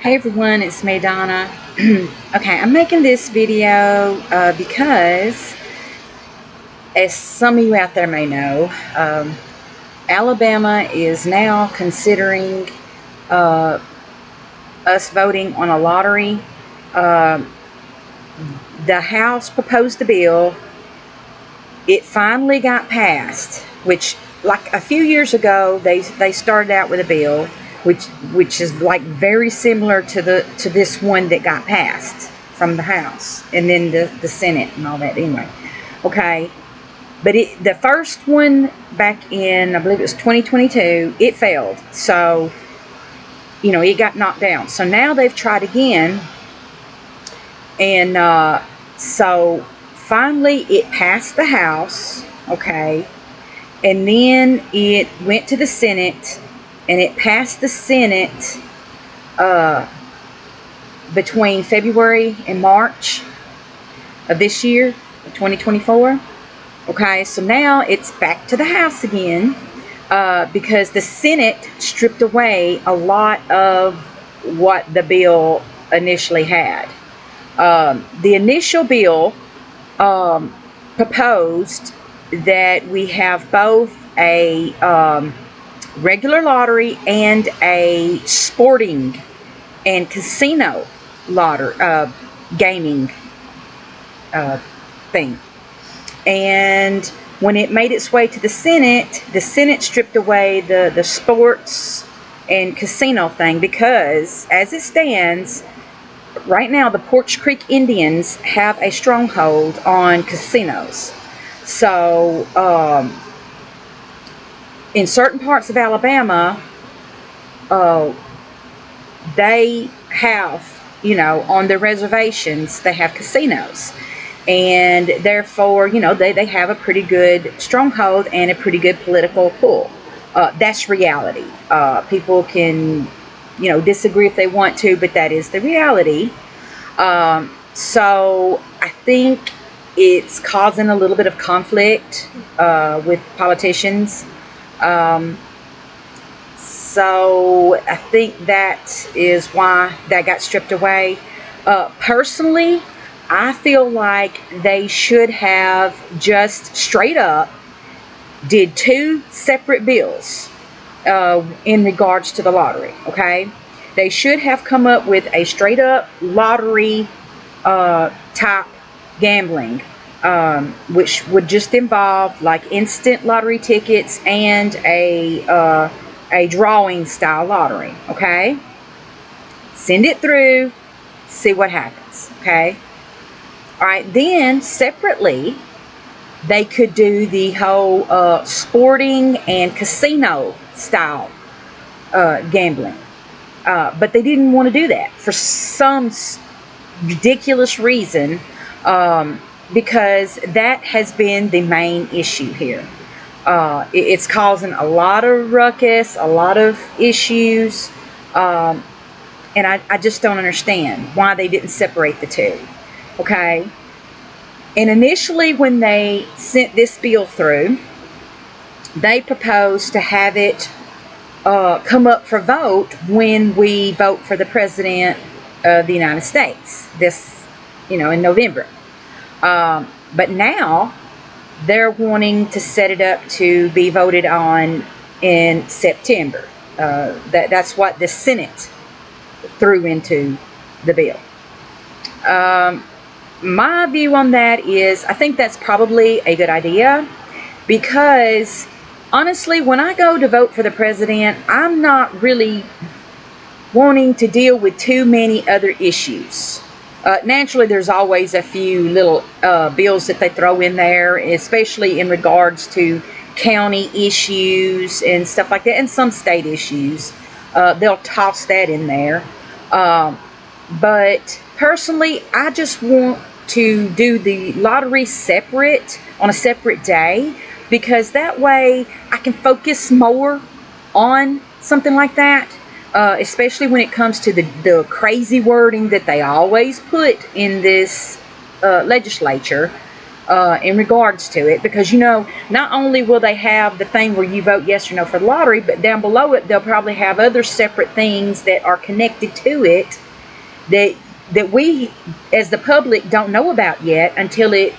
Hey everyone, it's me, Donna. Okay, I'm making this video because, as some of you out there may know, Alabama is now considering uh, us voting on a lottery. Uh, the House proposed the bill. It finally got passed, which, like a few years ago, they started out with a bill which is like very similar to this one that got passed from the House and then the Senate and all that. Anyway, okay, but the first one back in, I believe it was 2022, it failed. So it got knocked down. So now they've tried again, and so finally it passed the House, okay, and then it went to the Senate, and it passed the Senate between February and March of this year, 2024. Okay, so now it's back to the House again because the Senate stripped away a lot of what the bill initially had. The initial bill proposed that we have both a regular lottery and a sporting and casino lottery gaming thing. And when it made its way to the Senate stripped away the sports and casino thing, because as it stands right now, the Poarch Creek Indians have a stronghold on casinos. So in certain parts of Alabama, they have, on their reservations, they have casinos. And therefore, they have a pretty good stronghold and a pretty good political pull. That's reality. People can, disagree if they want to, but that is the reality. So I think it's causing a little bit of conflict with politicians. So I think that is why that got stripped away. Personally, I feel like they should have just straight up did two separate bills in regards to the lottery, okay? They should have come up with a straight up lottery type gambling, which would just involve like instant lottery tickets and a drawing style lottery, okay? Send it through, see what happens, okay? All right, then separately, they could do the whole sporting and casino style gambling. But they didn't want to do that for some ridiculous reason, because that has been the main issue here. It's causing a lot of ruckus, a lot of issues, and I just don't understand why they didn't separate the two. Okay, and initially when they sent this bill through, they proposed to have it come up for vote when we vote for the President of the United States in November. But now they're wanting to set it up to be voted on in September. That's what the Senate threw into the bill. My view on that is I think that's probably a good idea, because honestly, when I go to vote for the president, I'm not really wanting to deal with too many other issues. Naturally, there's always a few little bills that they throw in there, especially in regards to county issues and stuff like that, and some state issues. They'll toss that in there. But personally, I just want to do the lottery separate on a separate day, because that way I can focus more on something like that, especially when it comes to the crazy wording that they always put in this legislature. in regards to it, because you know, not only will they have the thing where you vote yes or no for the lottery, but down below it they'll probably have other separate things that are connected to it that we as the public don't know about yet until it,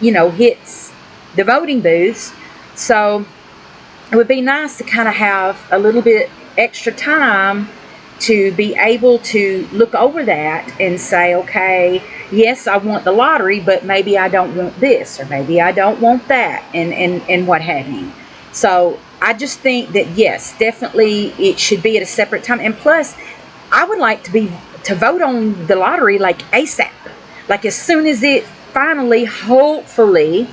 you know, hits the voting booths. So it would be nice to kind of have a little bit extra time to be able to look over that and say, okay, yes, I want the lottery, but maybe I don't want this, or maybe I don't want that, and what have you. So I just think that yes, definitely it should be at a separate time. And plus, I would like to vote on the lottery like ASAP, like as soon as it finally, hopefully,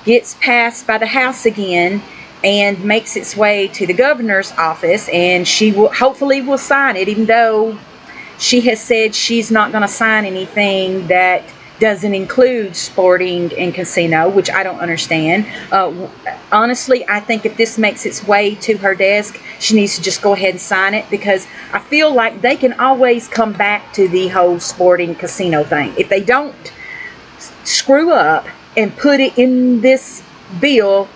gets passed by the House again and makes its way to the governor's office, and she will hopefully will sign it, even though she has said she's not going to sign anything that doesn't include sporting and casino, which I don't understand. Honestly, I think if this makes its way to her desk, she needs to just go ahead and sign it, because I feel like they can always come back to the whole sporting casino thing. If they don't screw up and put it in this bill,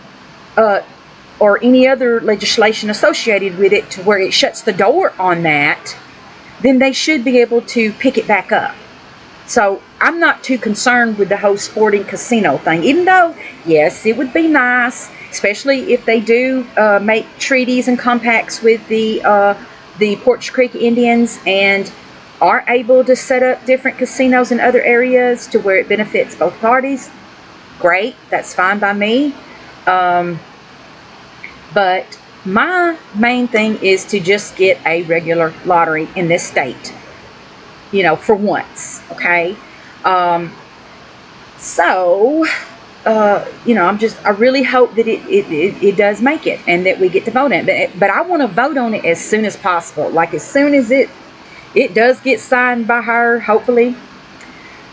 or any other legislation associated with it, to where it shuts the door on that, then they should be able to pick it back up. So I'm not too concerned with the whole sporting casino thing, even though, yes, it would be nice, especially if they do make treaties and compacts with the Poarch Creek Indians and are able to set up different casinos in other areas to where it benefits both parties. Great, that's fine by me. But my main thing is to just get a regular lottery in this state, you know, for once, okay? You know, I really hope that it does make it and that we get to vote on it. But I want to vote on it as soon as possible. Like as soon as it does get signed by her, hopefully,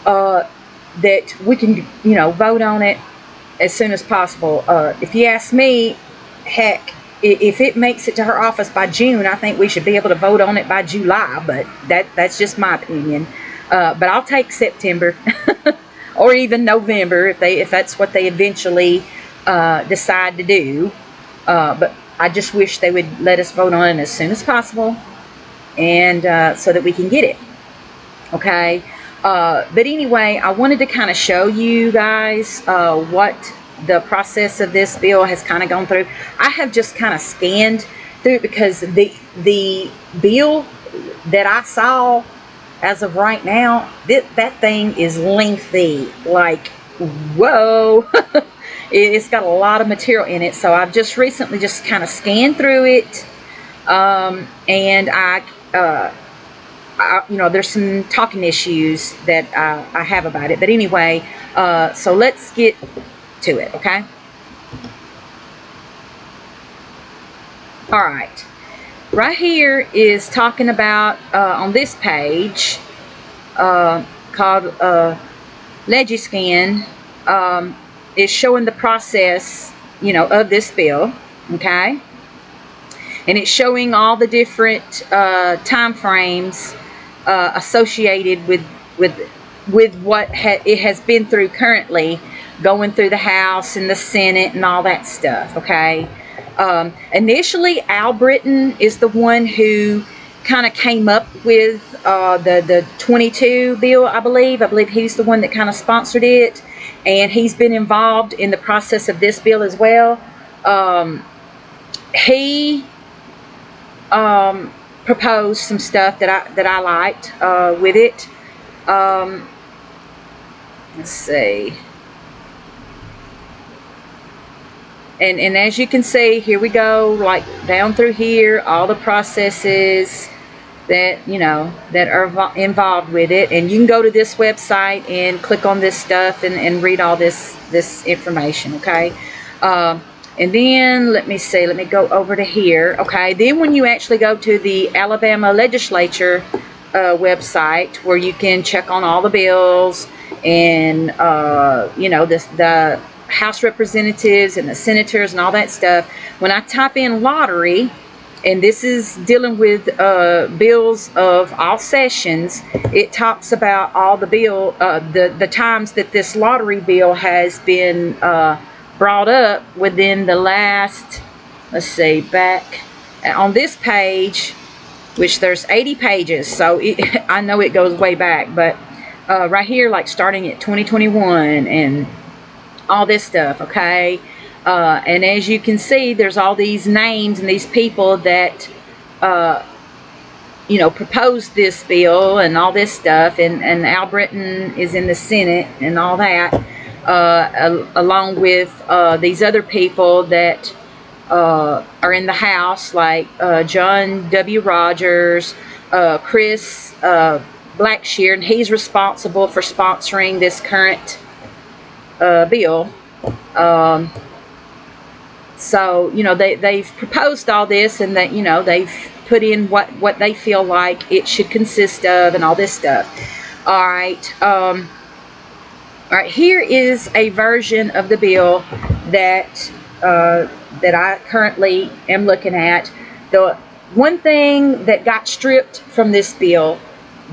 that we can, you know, vote on it as soon as possible. If you ask me, heck, if it makes it to her office by June, I think we should be able to vote on it by July, but that's just my opinion. But I'll take September or even November if that's what they eventually decide to do. But I just wish they would let us vote on it as soon as possible, and so that we can get it. Okay. But anyway, I wanted to kind of show you guys what the process of this bill has kind of gone through. I have just kind of scanned through it, because the bill that I saw as of right now, that thing is lengthy. Like, whoa. It's got a lot of material in it. So I've just recently just kind of scanned through it, and I you know, there's some talking issues that I have about it. But anyway, so let's get to it, okay? All right. Right here is talking about, on this page, called Legiscan, is showing the process, you know, of this bill, okay? And it's showing all the different time frames associated with what it has been through currently, going through the House and the Senate and all that stuff, okay? Initially, Al Britton is the one who kind of came up with the 22 bill, I believe. I believe he's the one that kind of sponsored it, and he's been involved in the process of this bill as well. He proposed some stuff that I liked with it. Let's see. And as you can see, here we go, like down through here, all the processes that, you know, that are involved with it. And you can go to this website and click on this stuff and read all this information, okay? And then, let me see, let me go over to here, okay? Then when you actually go to the Alabama legislature website, where you can check on all the bills and, you know, the House representatives and the senators and all that stuff. When I type in lottery, and this is dealing with bills of all sessions. It talks about all the the times that this lottery bill has been brought up within the last, let's see, back on this page, which there's 80 pages, so I know it goes way back, but right here, like starting at 2021 and all this stuff, okay? And as you can see, there's all these names and these people that, proposed this bill and all this stuff, and Al Britton is in the Senate and all that, along with these other people that are in the House, like John W. Rogers, Chris Blackshear, and he's responsible for sponsoring this current bill. So, they've proposed all this, and that, they've put in what they feel like it should consist of and all this stuff. All right. All right. Here is a version of the bill that I currently am looking at. The one thing that got stripped from this bill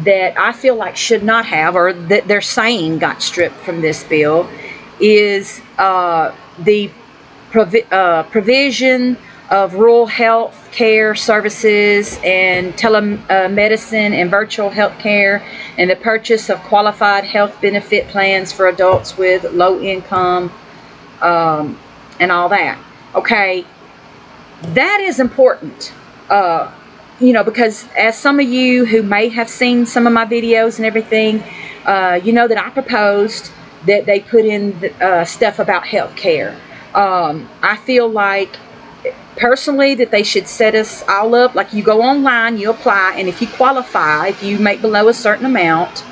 that I feel like should not have, or that they're saying got stripped from this bill, is the provision of rural health care services and telemedicine and virtual health care, and the purchase of qualified health benefit plans for adults with low income, and all that. Okay, that is important, because as some of you who may have seen some of my videos and everything, that I proposed that they put in stuff about health care. I feel like, personally, that they should set us all up, like you go online, you apply, and if you qualify, if you make below a certain amount,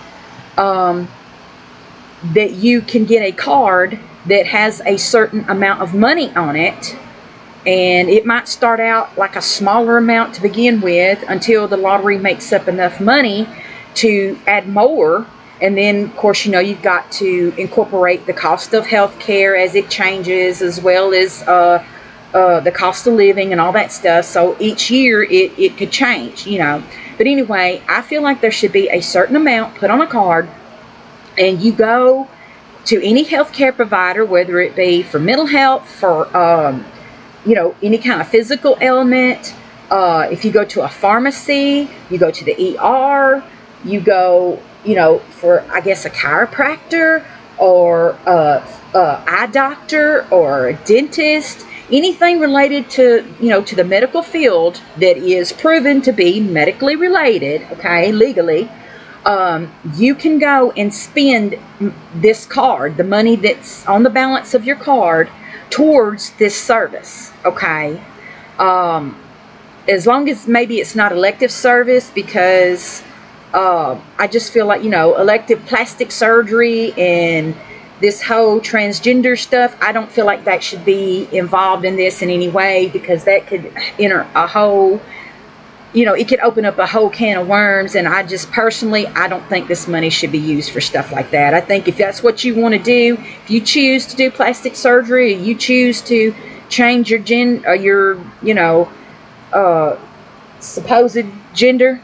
that you can get a card that has a certain amount of money on it, and it might start out like a smaller amount to begin with until the lottery makes up enough money to add more. And then, of course, you've got to incorporate the cost of health care as it changes, as well as the cost of living and all that stuff. So each year it could change, But anyway, I feel like there should be a certain amount put on a card, and you go to any healthcare provider, whether it be for mental health, for any kind of physical ailment. If you go to a pharmacy, you go to the ER, you go, for, I guess, a chiropractor, or a eye doctor, or a dentist, anything related to, to the medical field that is proven to be medically related, okay, legally. You can go and spend this card, the money that's on the balance of your card, towards this service, okay? As long as maybe it's not elective service, because I just feel like, elective plastic surgery and this whole transgender stuff, I don't feel like that should be involved in this in any way, because that could enter a whole, it could open up a whole can of worms. And I just personally, I don't think this money should be used for stuff like that. I think if that's what you want to do, if you choose to do plastic surgery, or you choose to change your supposed gender,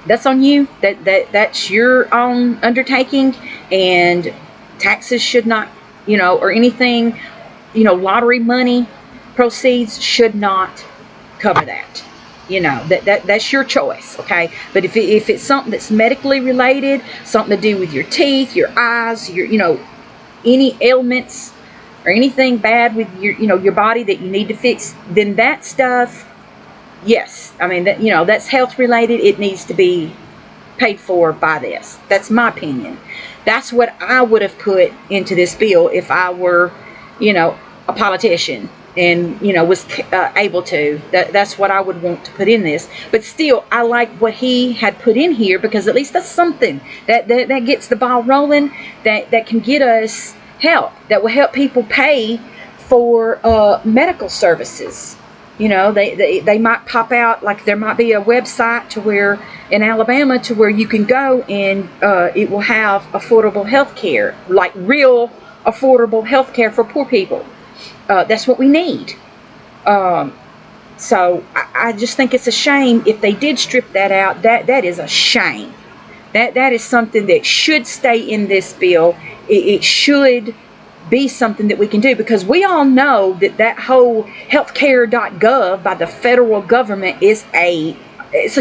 that's on you. That's your own undertaking, and taxes should not, or anything, lottery money proceeds should not cover that. That's your choice, okay? But if it's something that's medically related, something to do with your teeth, your eyes, your any ailments or anything bad with your body that you need to fix, then that stuff, yes, I mean, that's health related. It needs to be paid for by this. That's my opinion. That's what I would have put into this bill if I were, a politician and, was able to. That's what I would want to put in this. But still, I like what he had put in here, because at least that's something that gets the ball rolling, that can get us help, that will help people pay for medical services. They might pop out, like there might be a website to where in Alabama to where you can go and it will have affordable health care, like real affordable health care for poor people. That's what we need. So I just think it's a shame if they did strip that out. That is a shame. That is something that should stay in this bill. It should be something that we can do, because we all know that whole healthcare.gov by the federal government it's a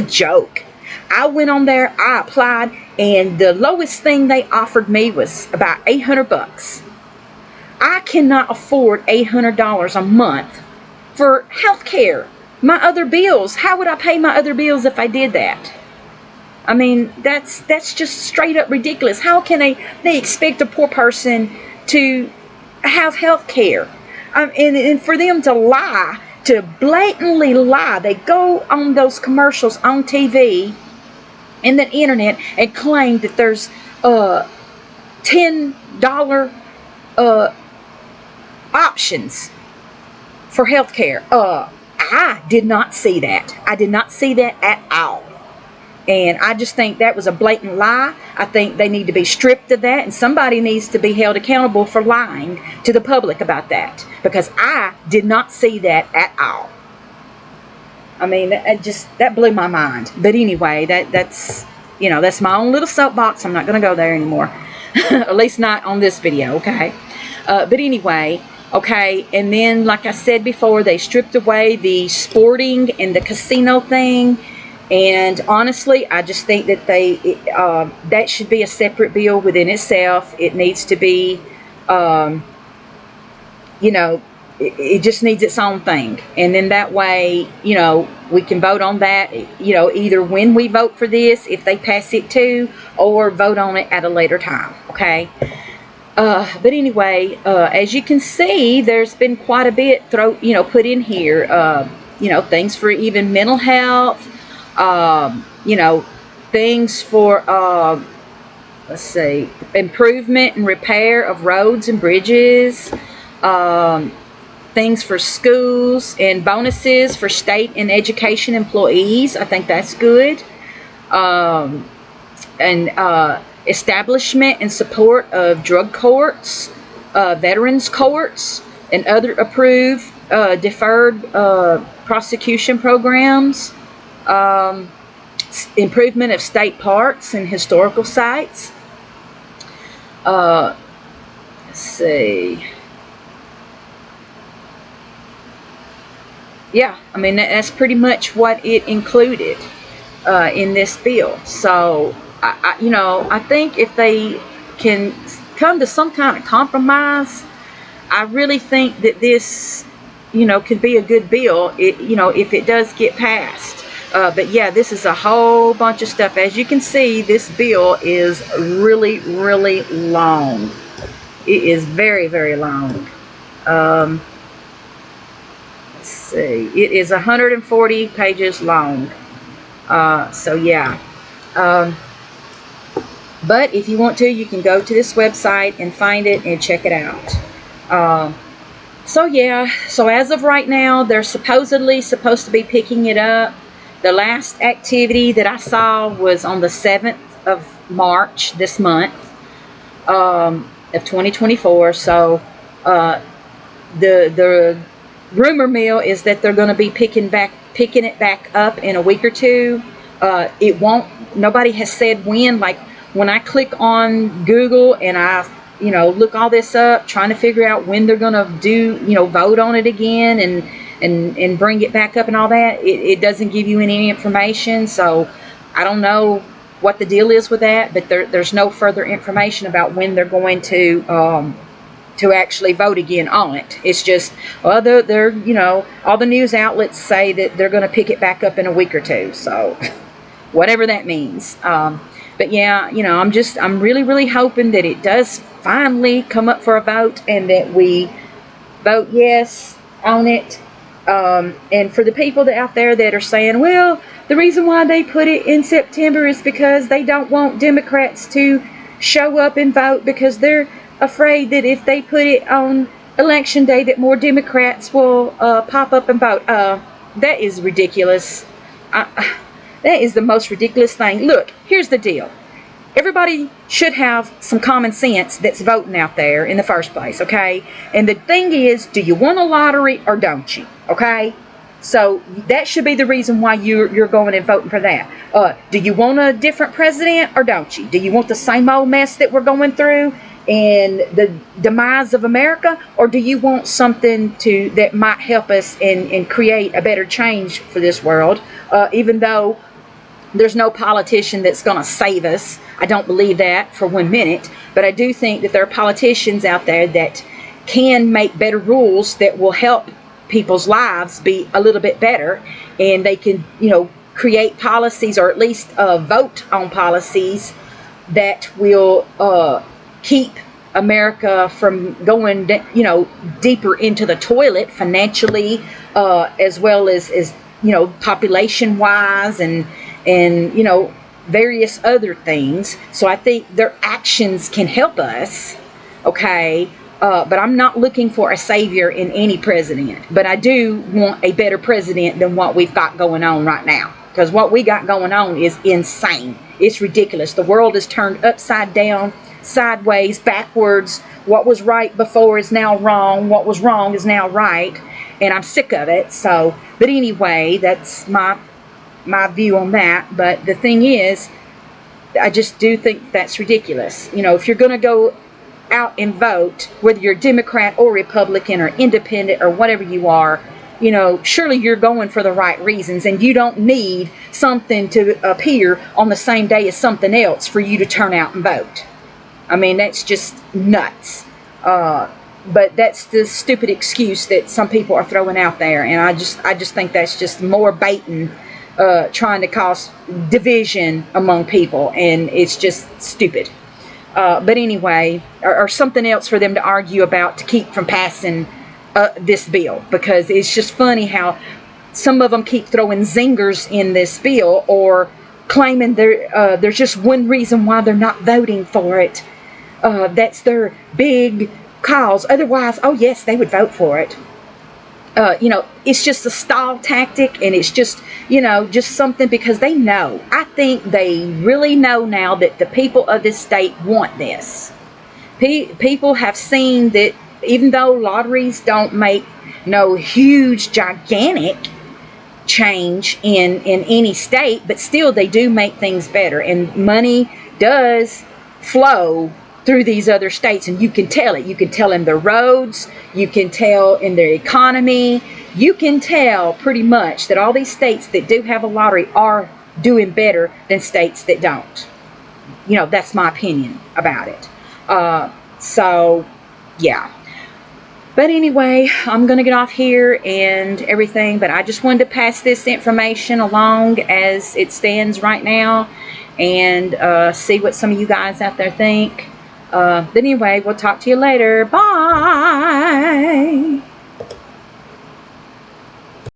joke. I went on there, I applied, and the lowest thing they offered me was about $800. I cannot afford $800 a month for health care. My other bills, how would I pay my other bills if I did that? I mean, that's just straight up ridiculous. How can they expect a poor person to have health care? And for them to lie, to blatantly lie. They go on those commercials on TV and the internet and claim that there's $10 options for health care. I did not see that. I did not see that at all. And I just think that was a blatant lie. I think they need to be stripped of that, and somebody needs to be held accountable for lying to the public about that, because I did not see that at all. I mean, that blew my mind. But anyway, that's my own little soapbox. I'm not going to go there anymore. At least not on this video, okay? But anyway, okay, and then like I said before, they stripped away the sporting and the casino thing. And honestly, I just think that that should be a separate bill within itself. It needs to be, it just needs its own thing. And then that way, we can vote on that, either when we vote for this, if they pass it too, or vote on it at a later time, okay? But anyway, as you can see, there's been quite a bit put in here, things for even mental health, things for, let's see, improvement and repair of roads and bridges, things for schools, and bonuses for state and education employees. I think that's good. Establishment and support of drug courts, veterans courts, and other approved deferred prosecution programs. Improvement of state parks and historical sites. Let's see. Yeah, I mean, that's pretty much what it included in this bill. So, I think if they can come to some kind of compromise, I really think that this, could be a good bill, if it does get passed. But yeah, this is a whole bunch of stuff. As you can see, this bill is really, really long. It is very, very long. Let's see. It is 140 pages long. So yeah. But if you want to, you can go to this website and find it and check it out. So yeah. So as of right now, they're supposedly supposed to be picking it up. The last activity that I saw was on the 7th of March this month of 2024. So the rumor mill is that they're going to be picking it back up in a week or two. It won't. Nobody has said when. Like when I click on Google and I look all this up, trying to figure out when they're going to vote on it again and bring it back up and all that, it doesn't give you any information. So I don't know what the deal is with that, but there's no further information about when they're going to actually vote again on it. It's just, well, they're all the news outlets say that they're going to pick it back up in a week or two. So whatever that means. But yeah, I'm really, really hoping that it does finally come up for a vote and that we vote yes on it. And for the people out there that are saying, well, the reason why they put it in September is because they don't want Democrats to show up and vote, because they're afraid that if they put it on election day that more Democrats will pop up and vote. That is ridiculous. That is the most ridiculous thing. Look, here's the deal. Everybody should have some common sense that's voting out there in the first place, okay? And the thing is, do you want a lottery or don't you, okay? So that should be the reason why you're going and voting for that. Do you want a different president or don't you? Do you want the same old mess that we're going through and the demise of America, or do you want something that might help us and create a better change for this world? Even though there's no politician that's going to save us. I don't believe that for 1 minute. But I do think that there are politicians out there that can make better rules that will help people's lives be a little bit better. And they can, create policies, or at least vote on policies that will keep America from going, deeper into the toilet financially, as well as population wise and various other things. So I think their actions can help us, okay? But I'm not looking for a savior in any president. But I do want a better president than what we've got going on right now. Because what we got going on is insane. It's ridiculous. The world is turned upside down, sideways, backwards. What was right before is now wrong. What was wrong is now right. And I'm sick of it. So, but anyway, that's my view on that. But the thing is, I just do think that's ridiculous. If you're going to go out and vote, whether you're Democrat or Republican or independent or whatever you are, surely you're going for the right reasons, and you don't need something to appear on the same day as something else for you to turn out and vote. I mean, that's just nuts. But that's the stupid excuse that some people are throwing out there, and I just think that's just more baiting, trying to cause division among people, and it's just stupid. But anyway, or something else for them to argue about to keep from passing this bill, because it's just funny how some of them keep throwing zingers in this bill, or claiming there's just one reason why they're not voting for it. That's their big cause. Otherwise, oh yes, they would vote for it. It's just a stall tactic, and it's just, just something because they know. I think they really know now that the people of this state want this. People have seen that even though lotteries don't make no huge, gigantic change in any state, but still they do make things better, and money does flow through these other states, and you can tell it. You can tell in their roads, you can tell in their economy, you can tell pretty much that all these states that do have a lottery are doing better than states that don't. That's my opinion about it. So yeah. But anyway, I'm going to get off here and everything, but I just wanted to pass this information along as it stands right now, and see what some of you guys out there think. But anyway, we'll talk to you later. Bye.